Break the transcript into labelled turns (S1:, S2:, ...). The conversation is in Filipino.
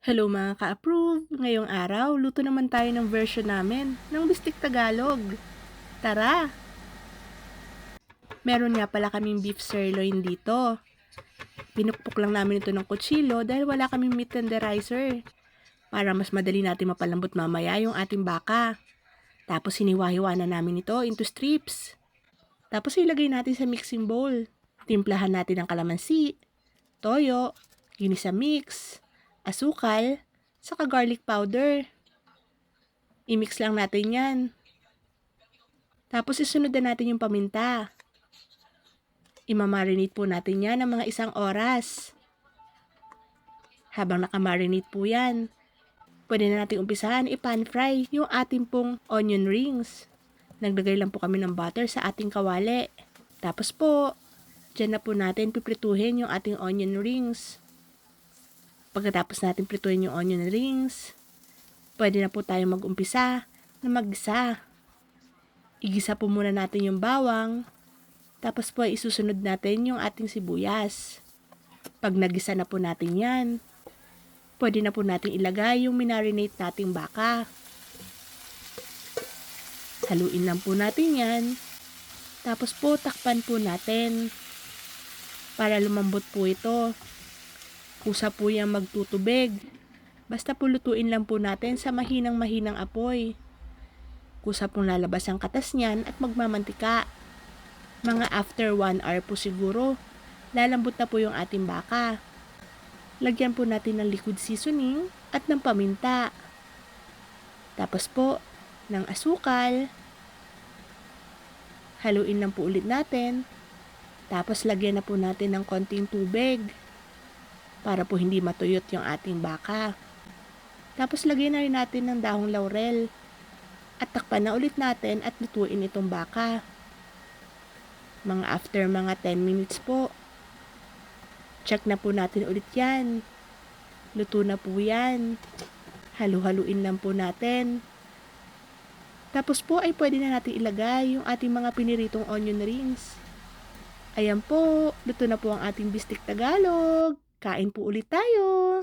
S1: Hello mga ka-approve! Ngayong araw, luto naman tayo ng version namin ng Bistik Tagalog. Tara! Meron nga pala kaming beef sirloin dito. Pinukpok lang namin ito ng kutsilo dahil wala kaming meat tenderizer para mas madali natin mapalambot mamaya yung ating baka. Tapos hiniwa-hiwa na namin ito into strips. Tapos ilagay natin sa mixing bowl. Timplahan natin ng kalamansi, toyo, ginisa mix, asukal, saka garlic powder. I-mix lang natin yan. Tapos isunod na natin yung paminta. Imamarinate po natin yan ng mga 1 oras. Habang nakamarinate po yan, pwede na natin umpisahan i-pan fry yung ating pong onion rings. Naglagay lang po kami ng butter sa ating kawali. Tapos po, dyan na po natin piprituhin yung ating onion rings. Pagkatapos natin prituhin yung onion rings, pwede na po tayo mag-umpisa na mag-gisa. Igisa po muna natin yung bawang, tapos po isusunod natin yung ating sibuyas. Pag nagisa na po natin yan, pwede na po natin ilagay yung minarinate nating baka. Haluin lang po natin yan, tapos po takpan po natin para lumambot po ito. Kusa po yung magtutubig. Basta po lutuin lang po natin sa mahinang-mahinang apoy. Kusa pong lalabas ang katas niyan at magmamantika. Mga after 1 hour po siguro, lalambot na po yung ating baka. Lagyan po natin ng liquid seasoning at ng paminta. Tapos po, ng asukal. Haluin lang po ulit natin. Tapos lagyan na po natin ng konting tubig para po hindi matuyot yung ating baka. Tapos lagyan na rin natin ng dahong laurel. At takpan na ulit natin at lutuin itong baka. After mga 10 minutes po. Check na po natin ulit yan. Luto na po yan. Halu-haluin lang po natin. Tapos po ay pwede na natin ilagay yung ating mga piniritong onion rings. Ayan po, luto na po ang ating Bistik Tagalog. Kain po ulit tayo!